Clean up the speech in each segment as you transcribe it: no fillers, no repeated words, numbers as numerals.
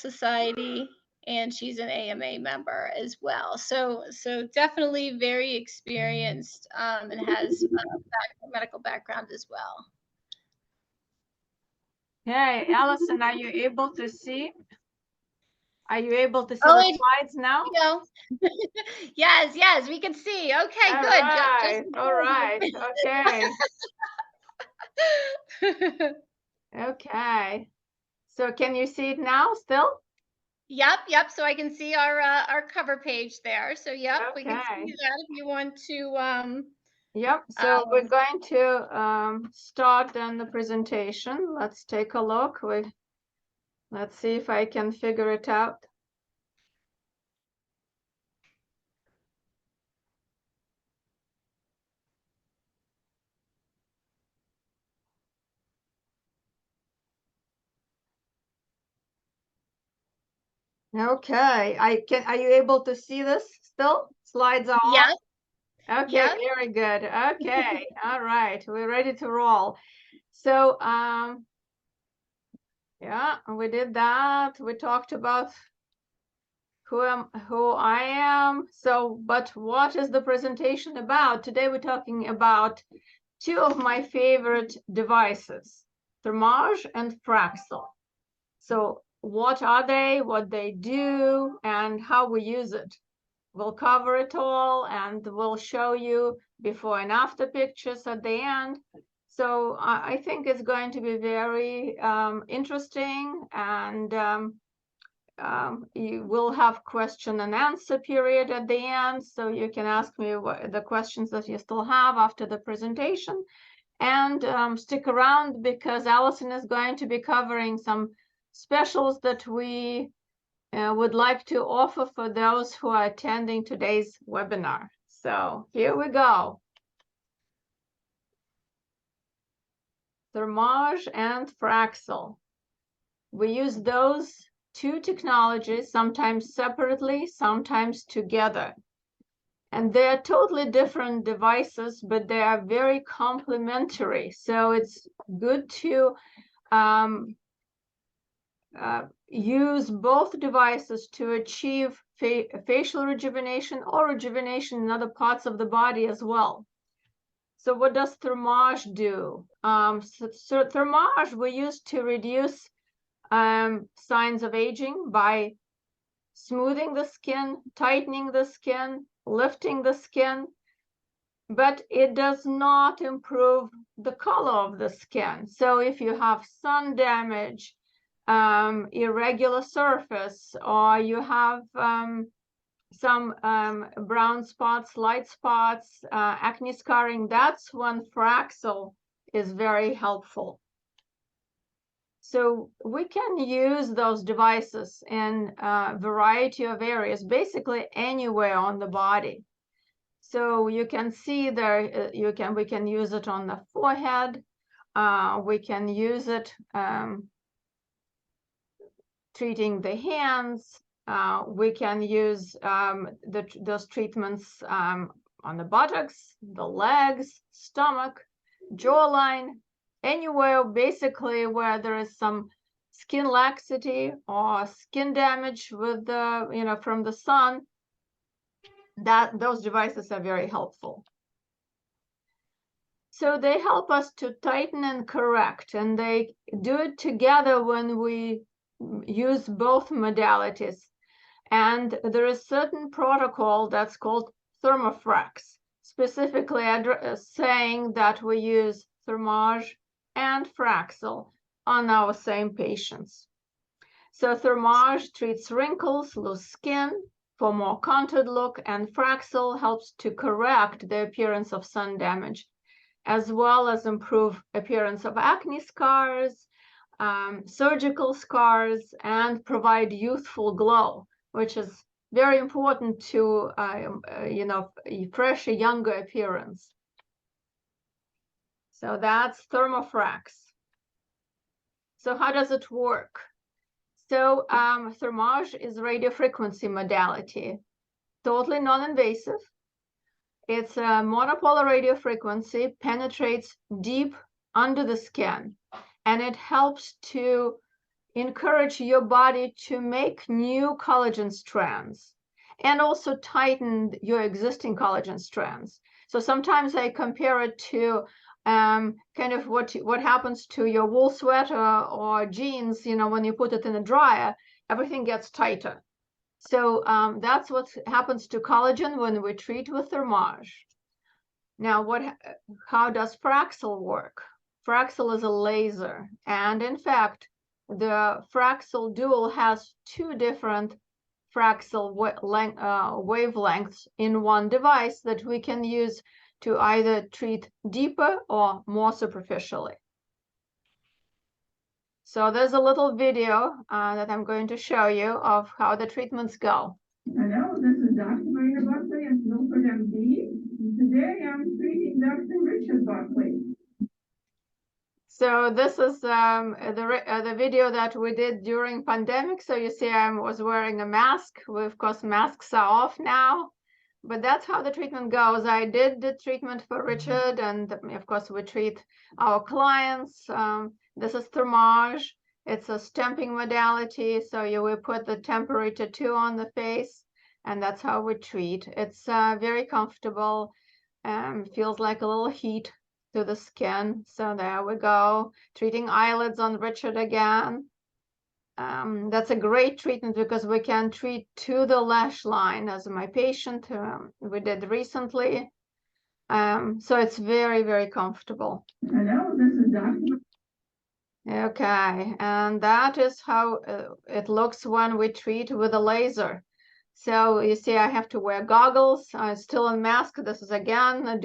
Society, and she's an AMA member as well. So definitely very experienced, and has a medical background as well. Hey, Allison, are you able to see? Are you able to see Oh, the slides now? you know. Yes, we can see. Okay, All good. right, all right, okay, okay. So can you see it now still? Yep. So I can see our cover page there. So yep, we can see Okay. that if you want to Yep, so we're going to start then the presentation. Let's take a look. Let's see if I can figure it out. Okay, are you able to see this still? Slides are on? Yep. Okay, Yep. very good. Okay, all right, we're ready to roll. So, yeah, we did that. We talked about who I am. So, but what is the presentation about? Today we're talking about two of my favorite devices, Thermage and Fraxel. So what are they, what they do, and how we use it? We'll cover it all, and we'll show you before and after pictures at the end. So I think it's going to be very interesting, and you will have question and answer period at the end, so you can ask me the questions that you still have after the presentation. And stick around, because Allison is going to be covering some specials that we would like to offer for those who are attending today's webinar. So here we go. Thermage and Fraxel. We use those two technologies, sometimes separately, sometimes together. And they're totally different devices, but they are very complementary. So it's good to use both devices to achieve facial rejuvenation or rejuvenation in other parts of the body as well. So what does Thermage do? So Thermage we use to reduce signs of aging by smoothing the skin, tightening the skin, lifting the skin, but it does not improve the color of the skin. So if you have sun damage, irregular surface, or you have some brown spots, light spots, acne scarring, that's when Fraxel is very helpful. So we can use those devices in a variety of areas, basically anywhere on the body. So you can see there, we can use it on the forehead. We can use it treating the hands. We can use those treatments on the buttocks, the legs, stomach, jawline, anywhere basically where there is some skin laxity or skin damage with the, from the sun. Those devices are very helpful. So they help us to tighten and correct, and they do it together when we use both modalities. And there is certain protocol that's called ThermaFrax, specifically saying that we use Thermage and Fraxel on our same patients. So Thermage treats wrinkles, loose skin for more contoured look, and Fraxel helps to correct the appearance of sun damage, as well as improve appearance of acne scars, surgical scars, and provide youthful glow, which is very important to, fresh, younger appearance. So that's ThermaFrax. So how does it work? So Thermage is radiofrequency modality, totally non-invasive. It's a monopolar radiofrequency, penetrates deep under the skin, and it helps to encourage your body to make new collagen strands and also tighten your existing collagen strands. So sometimes I compare it to kind of what happens to your wool sweater or jeans, when you put it in a dryer, everything gets tighter. So that's what happens to collagen when we treat with Thermage. Now, how does Fraxel work? Fraxel is a laser, and in fact, the Fraxel Dual has 2 different Fraxel wavelengths in one device that we can use to either treat deeper or more superficially. So there's a little video that I'm going to show you of how the treatments go. Hello, this is Dr. Marina Buckley at MilfordMD. Today I'm treating Dr. Richard Buckley. So this is the video that we did during pandemic. So you see I was wearing a mask. Of course, masks are off now, but that's how the treatment goes. I did the treatment for Richard, and of course we treat our clients. This is Thermage. It's a stamping modality. So you will put the temporary tattoo on the face, and that's how we treat. It's very comfortable. Feels like a little heat to the skin. So there we go, treating eyelids on Richard again. That's a great treatment because we can treat to the lash line, as my patient we did recently. So it's very, very comfortable. Hello, this is Dr. Okay, and that is how it looks when we treat with a laser. So you see I have to wear goggles. I'm still in mask. This is again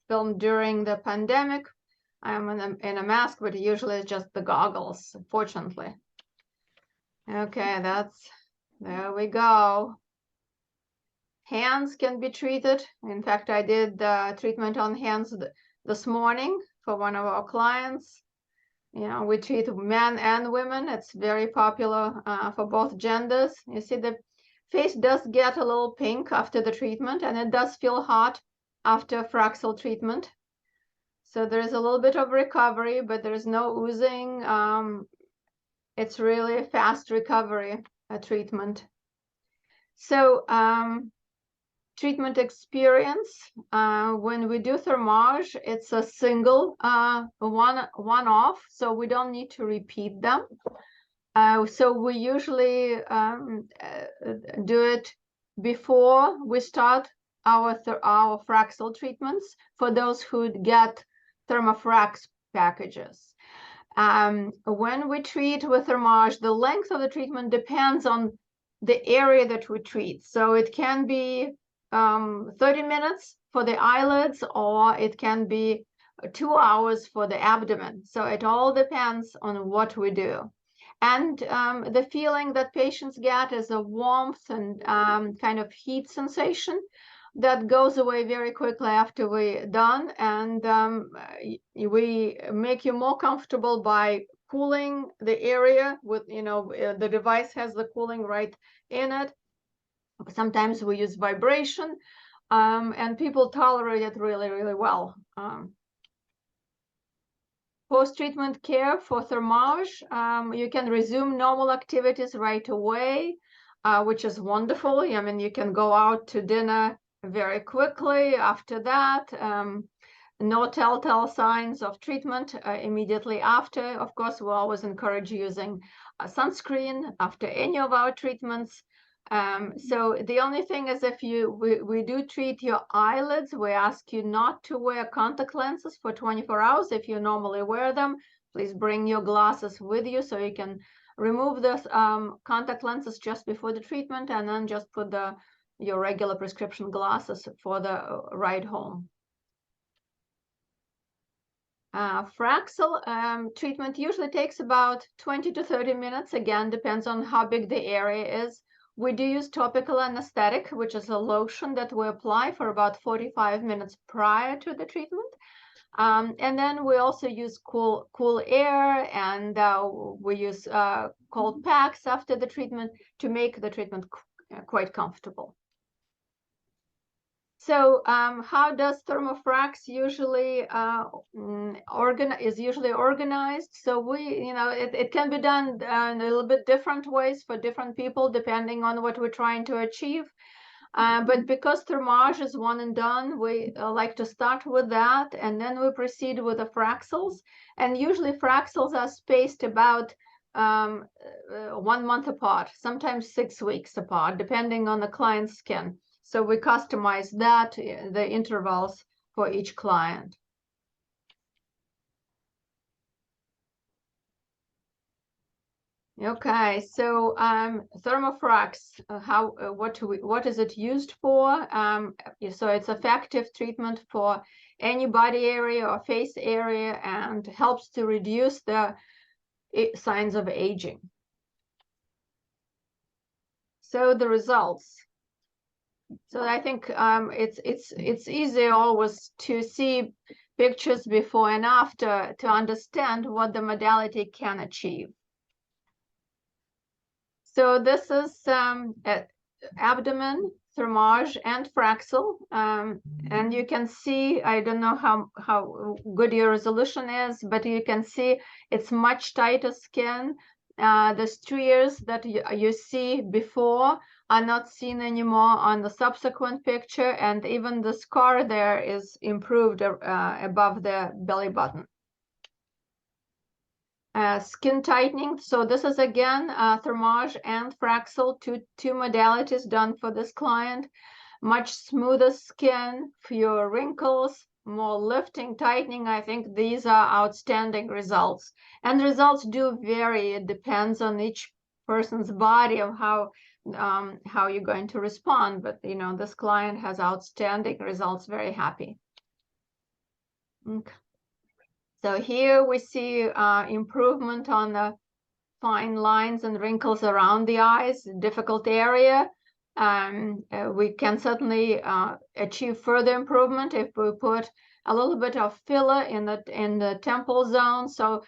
filmed during the pandemic. I'm in a mask, but usually it's just the goggles, fortunately. Okay, there we go. Hands can be treated. In fact, I did the treatment on hands this morning for one of our clients. We treat men and women. It's very popular for both genders. You see the face does get a little pink after the treatment, and it does feel hot after Fraxel treatment. So there's a little bit of recovery, but there's no oozing. It's really a fast recovery treatment. So treatment experience, when we do Thermage, it's a single one-off, so we don't need to repeat them. So we usually do it before we start our Fraxel treatments for those who get ThermaFrax packages. When we treat with Thermage, the length of the treatment depends on the area that we treat. So it can be 30 minutes for the eyelids, or it can be 2 hours for the abdomen. So it all depends on what we do. And the feeling that patients get is a warmth and kind of heat sensation that goes away very quickly after we're done. And we make you more comfortable by cooling the area with, the device has the cooling right in it. Sometimes we use vibration, and people tolerate it really, really well. Post-treatment care for Thermage, you can resume normal activities right away, which is wonderful. I mean, you can go out to dinner very quickly after that. No telltale signs of treatment immediately after. Of course, we always encourage using sunscreen after any of our treatments. So the only thing is, if we do treat your eyelids, we ask you not to wear contact lenses for 24 hours. If you normally wear them, please bring your glasses with you so you can remove the contact lenses just before the treatment, and then just put your regular prescription glasses for the ride home. Fraxel treatment usually takes about 20 to 30 minutes. Again, depends on how big the area is. We do use topical anesthetic, which is a lotion that we apply for about 45 minutes prior to the treatment. And then we also use cool air, and we use cold packs after the treatment to make the treatment quite comfortable. So how does ThermaFrax usually organized? So it can be done in a little bit different ways for different people depending on what we're trying to achieve. But because Thermage is one and done, we like to start with that, and then we proceed with the Fraxels. And usually Fraxels are spaced about 1 month apart, sometimes 6 weeks apart, depending on the client's skin. So we customize that, the intervals for each client. Okay, so ThermaFrax, what is it used for? So it's effective treatment for any body area or face area and helps to reduce the signs of aging. So the results. So I think it's easy always to see pictures before and after to understand what the modality can achieve. So this is abdomen, Thermage, and Fraxel, and you can see, I don't know how good your resolution is, but you can see it's much tighter skin. The striations that you see before are not seen anymore on the subsequent picture, and even the scar there is improved above the belly button. Skin tightening. So this is again Thermage and Fraxel, two modalities done for this client. Much smoother skin, fewer wrinkles, more lifting, tightening. I think these are outstanding results. And results do vary. It depends on each person's body of how you're going to respond. But this client has outstanding results. Very happy. Okay. So here we see improvement on the fine lines and wrinkles around the eyes, difficult area. We can certainly achieve further improvement if we put a little bit of filler in the temple zone. So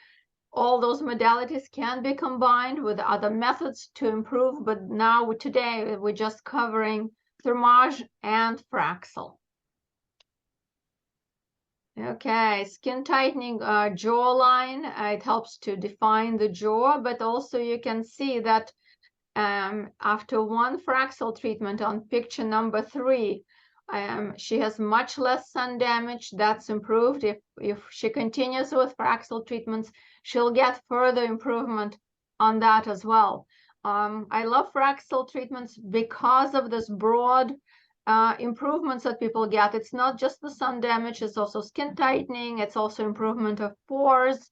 all those modalities can be combined with other methods to improve. But now today we're just covering Thermage and Fraxel. Okay, skin tightening jawline. It helps to define the jaw, but also you can see that after one Fraxel treatment on picture number 3, she has much less sun damage. That's improved. If she continues with Fraxel treatments, she'll get further improvement on that as well. I love Fraxel treatments because of this broad improvements that people get. It's not just the sun damage, it's also skin tightening, it's also improvement of pores,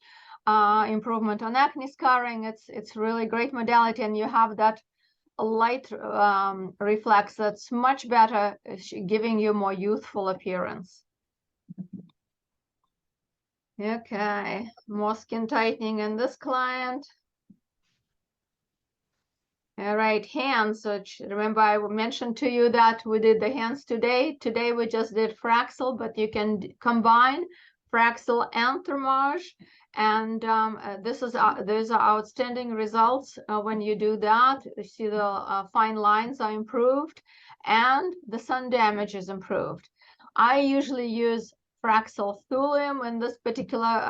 improvement on acne scarring. It's really great modality, and you have that light reflex that's much better, giving you more youthful appearance. Okay, more skin tightening in this client. All right, hands. So remember, I mentioned to you that we did the hands today. Today we just did Fraxel, but you can combine Fraxel and Thermage, and those are outstanding results when you do that. You see the fine lines are improved, and the sun damage is improved. I usually use Fraxel thulium in this particular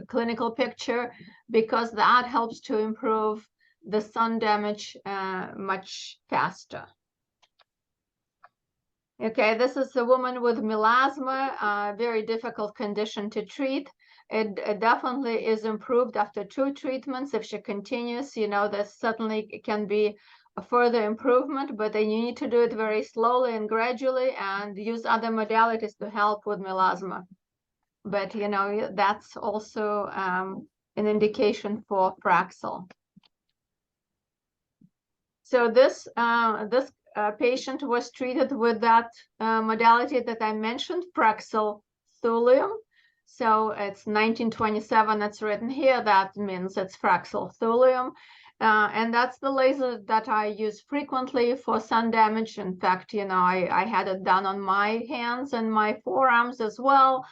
clinical picture because that helps to improve the sun damage much faster. Okay, this is a woman with melasma, a very difficult condition to treat. It definitely is improved after 2 treatments. If she continues, there certainly can be a further improvement, but then you need to do it very slowly and gradually and use other modalities to help with melasma. But, that's also an indication for Fraxel. So this patient was treated with that modality that I mentioned, Fraxel thulium. So it's 1927, that's written here. That means it's Fraxel thulium. And that's the laser that I use frequently for sun damage. In fact, I had it done on my hands and my forearms as well.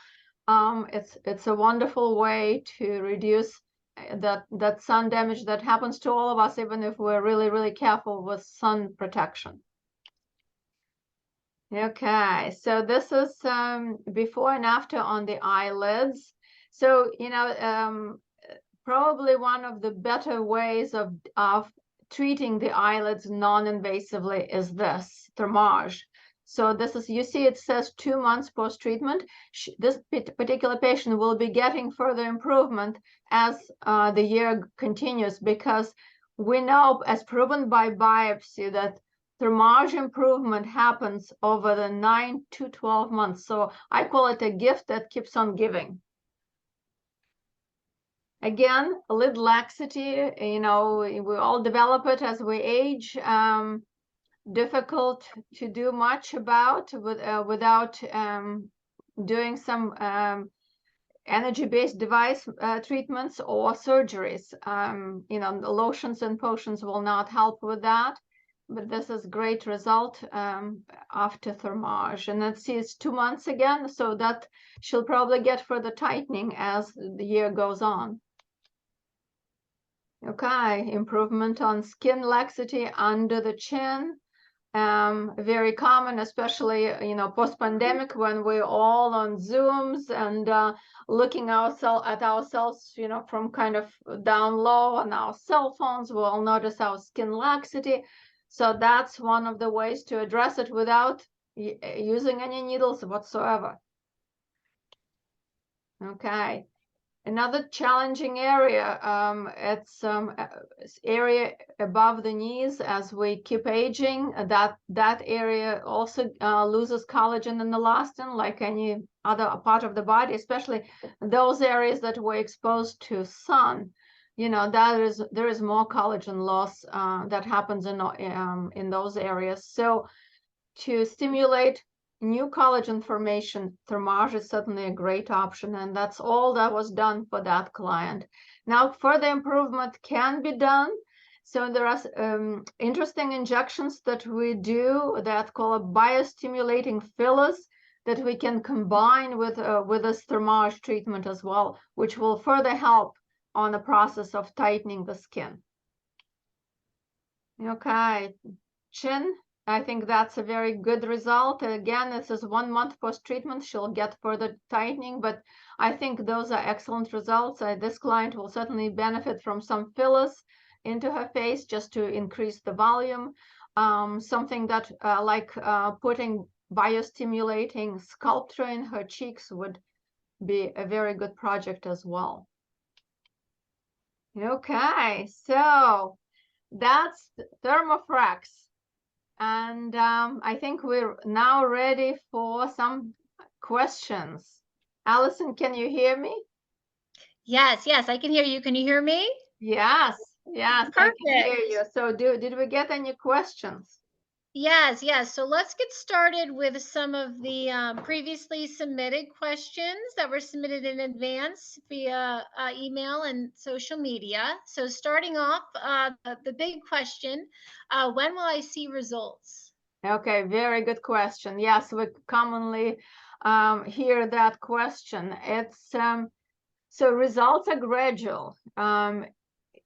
It's a wonderful way to reduce that sun damage that happens to all of us, even if we're really, really careful with sun protection. Okay, so this is before and after on the eyelids. So, probably one of the better ways of treating the eyelids non-invasively is this Thermage. So this is, you see, it says 2 months post-treatment. This particular patient will be getting further improvement as the year continues, because we know, as proven by biopsy, that Thermage improvement happens over the 9 to 12 months. So I call it a gift that keeps on giving. Again, lid laxity, we all develop it as we age. Difficult to do much about without doing some energy-based device treatments or surgeries. The lotions and potions will not help with that, but this is great result after Thermage. And let's see, it's 2 months again, so that she'll probably get further tightening as the year goes on. Okay, improvement on skin laxity under the chin. Very common, especially, post-pandemic, when we're all on Zooms and looking at ourselves, from kind of down low on our cell phones. We'll notice our skin laxity. So that's one of the ways to address it without using any needles whatsoever. Okay. Another challenging area, it's area above the knees. As we keep aging, that area also loses collagen and elastin, like any other part of the body, especially those areas that were exposed to sun. There is more collagen loss that happens in those areas. So to stimulate new collagen formation, Thermage is certainly a great option, and that's all that was done for that client. Now, further improvement can be done. So there are interesting injections that we do that call biostimulating fillers that we can combine with this Thermage treatment as well, which will further help on the process of tightening the skin. Okay, chin. I think that's a very good result. Again, this is 1 month post-treatment. She'll get further tightening, but I think those are excellent results. This client will certainly benefit from some fillers into her face just to increase the volume. Something that like putting biostimulating sculpture in her cheeks would be a very good project as well. Okay, so that's ThermaFrax. And I think we're now ready for some questions. Allison, can you hear me? Yes, I can hear you. Can you hear me? Yes, Perfect. I can hear you. So did we get any questions? Yes. So let's get started with some of the previously submitted questions that were submitted in advance via email and social media. So starting off, the big question, when will I see results? Okay, very good question. Yes, we commonly hear that question. It's so results are gradual.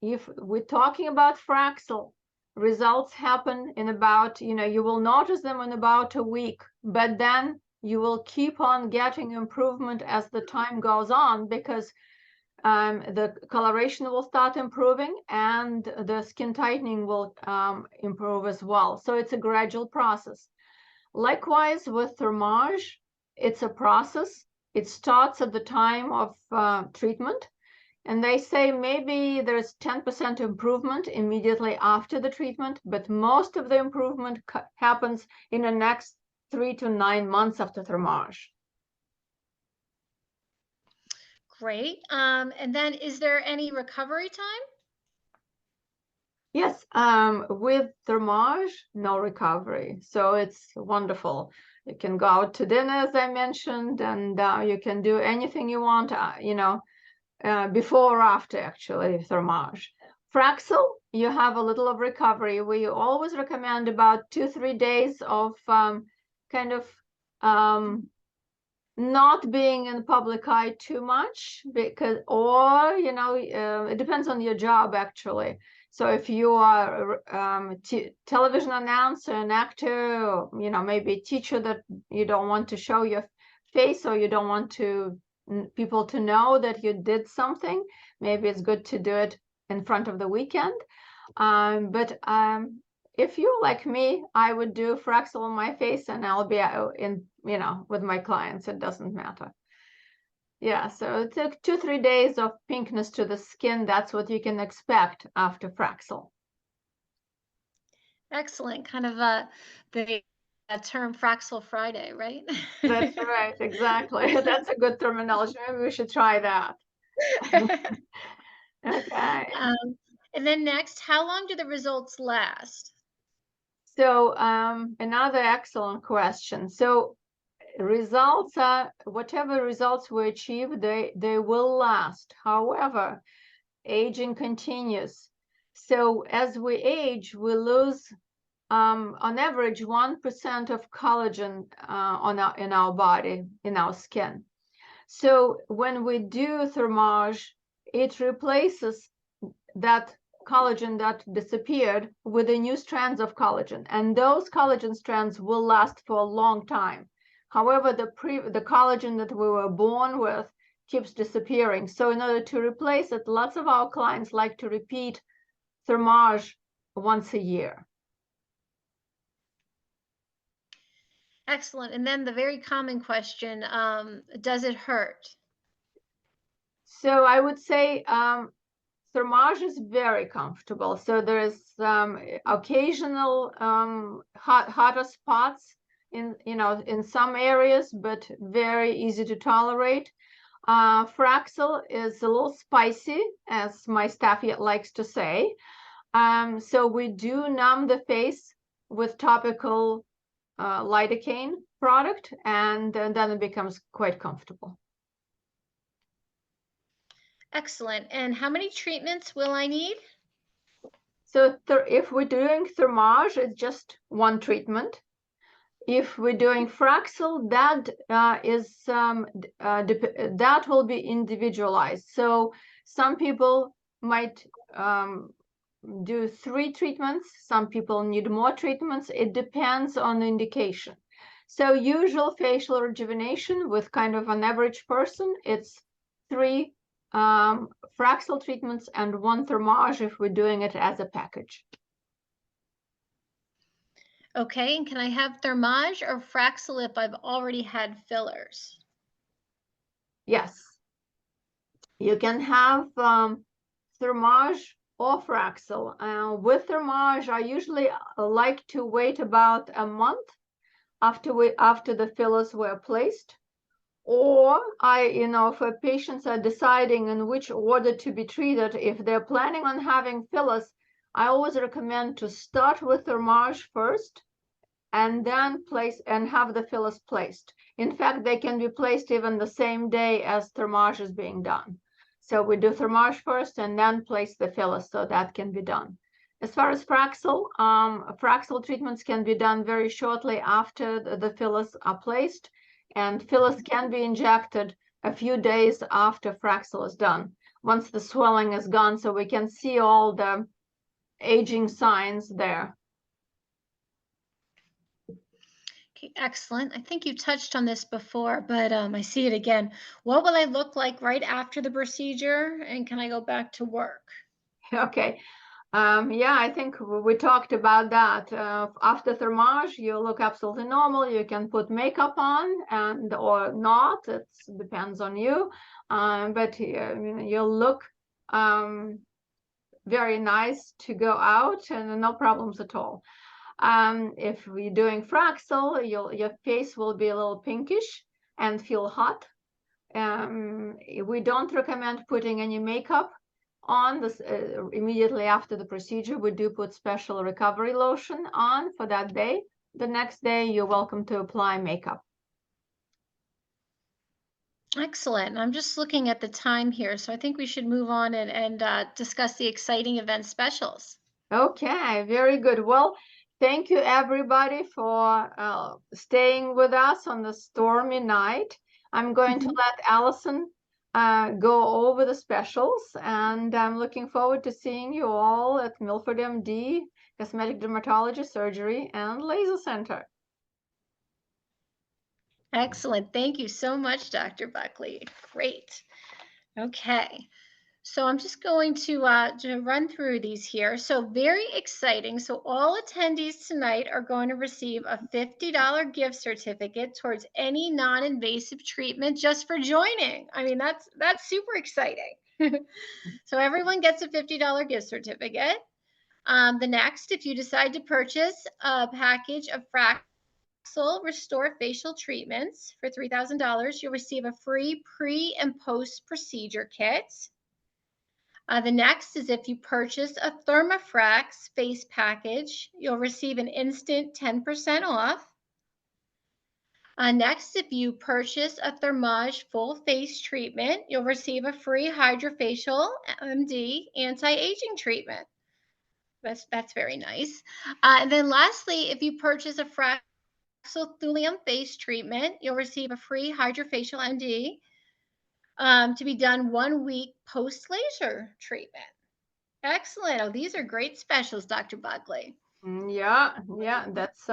If we're talking about Fraxel, results happen in about, you will notice them in about a week, but then you will keep on getting improvement as the time goes on, because the coloration will start improving and the skin tightening will improve as well. So it's a gradual process. Likewise with Thermage, it's a process. It starts at the time of treatment. And they say maybe there's 10% improvement immediately after the treatment, but most of the improvement happens in the next 3 to 9 months after Thermage. Great. And then is there any recovery time? Yes, with Thermage, no recovery. So it's wonderful. You can go out to dinner, as I mentioned, and you can do anything you want, before or after, actually, Thermage. Fraxel, you have a little of recovery. We always recommend about 2-3 days of kind of not being in the public eye too much, because, or, it depends on your job, actually. So if you are a television announcer, an actor, or, maybe a teacher that you don't want to show your face, or you don't want to people to know that you did something, maybe it's good to do it in front of the weekend. But if you like me, I would do Fraxel on my face, and I'll be in, with my clients. It doesn't matter. Yeah, so it took 2-3 days of pinkness to the skin. That's what you can expect after Fraxel. Excellent. Kind of the term Fraxel Friday, right? That's right, exactly. That's a good terminology. Maybe we should try that. Okay. And then next, how long do the results last? So another excellent question. So results are, whatever results we achieve, they will last. However, aging continues. So as we age, we lose on average 1% of collagen in our body, in our skin. So when we do Thermage, it replaces that collagen that disappeared with the new strands of collagen, and those collagen strands will last for a long time. However, the collagen that we were born with keeps disappearing. So in order to replace it, lots of our clients like to repeat Thermage once a year. Excellent. And then the very common question, does it hurt? So I would say Thermage is very comfortable. So there's occasional hotter spots in some areas, but very easy to tolerate. Fraxel is a little spicy, as my staff likes to say. So we do numb the face with topical lidocaine product, and then it becomes quite comfortable. Excellent. And how many treatments will I need? So if we're doing Thermage, it's just one treatment. If we're doing Fraxel, that that will be individualized. So some people might do 3 treatments. Some people need more treatments. It depends on the indication. So usual facial rejuvenation with kind of an average person, it's 3 Fraxel treatments and 1 Thermage if we're doing it as a package. Okay, and can I have Thermage or Fraxel if I've already had fillers? Yes. You can have Thermage or Fraxel. With Thermage, I usually like to wait about a month after the fillers were placed. Or if patients are deciding in which order to be treated, if they're planning on having fillers, I always recommend to start with Thermage first and then have the fillers placed. In fact, they can be placed even the same day as Thermage is being done. So we do Thermage first and then place the fillers, so that can be done. As far as Fraxel, Fraxel treatments can be done very shortly after the fillers are placed, and fillers can be injected a few days after Fraxel is done, once the swelling is gone, so we can see all the aging signs there. Okay, excellent. I think you touched on this before, but I see it again. What will I look like right after the procedure, and can I go back to work? Okay. Yeah, I think we talked about that. After Thermage, you look absolutely normal. You can put makeup on or not. It depends on you. But you'll look very nice to go out and no problems at all. If we're doing Fraxel, your face will be a little pinkish and feel hot. We don't recommend putting any makeup on this immediately after the procedure. We do put special recovery lotion on for that day. The next day, you're welcome to apply makeup. Excellent. I'm just looking at the time here, so I think we should move on and discuss the exciting event specials. Okay, very good. Well, thank you everybody for staying with us on the stormy night. I'm going to let Allison go over the specials, and I'm looking forward to seeing you all at MilfordMD, Cosmetic Dermatology, Surgery, and Laser Center. Excellent. Thank you so much, Dr. Buckley. Great. Okay. So I'm just going to run through these here. So very exciting. So all attendees tonight are going to receive a $50 gift certificate towards any non-invasive treatment just for joining. I mean, that's super exciting. So everyone gets a $50 gift certificate. The next, if you decide to purchase a package of Fraxel Restore Facial Treatments for $3,000, you'll receive a free pre and post procedure kit. The next is if you purchase a ThermaFrax face package, you'll receive an instant 10% off. Next, if you purchase a Thermage full face treatment, you'll receive a free Hydrofacial MD anti-aging treatment. That's very nice. And then lastly, if you purchase a Fraxel thulium face treatment, you'll receive a free Hydrofacial MD to be done 1 week post laser treatment. Excellent. Oh, these are great specials, Dr. Buckley. Yeah, that's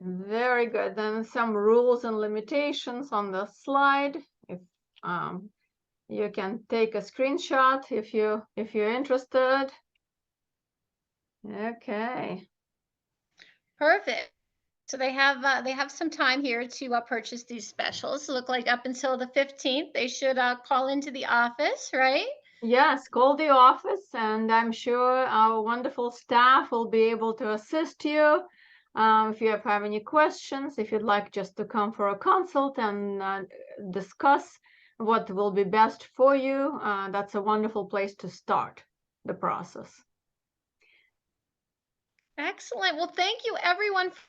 very good. Then some rules and limitations on the slide. If you can take a screenshot if you're interested. Okay. Perfect. So they have some time here to purchase these specials. Look like up until the 15th, they should call into the office, right? Yes, call the office, and I'm sure our wonderful staff will be able to assist you. If you have any questions, if you'd like just to come for a consult and discuss what will be best for you, that's a wonderful place to start the process. Excellent. Well, thank you everyone for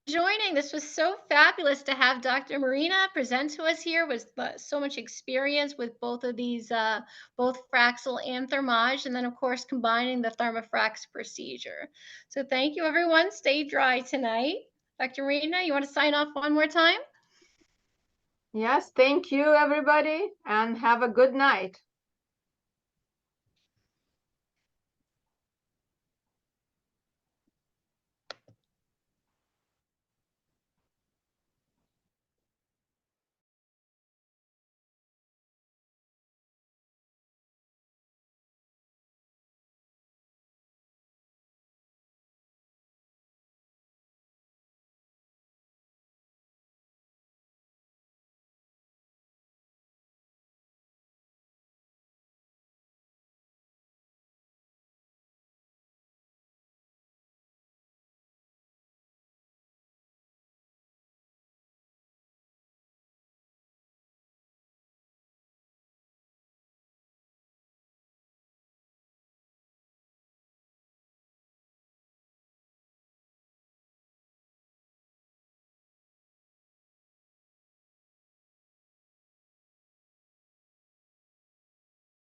joining. This was so fabulous to have Dr. Marina present to us here with so much experience with both of these, both Fraxel and Thermage, and then of course combining the ThermaFrax procedure. So thank you everyone. Stay dry tonight. Dr. Marina, you want to sign off one more time? Yes, thank you everybody, and have a good night.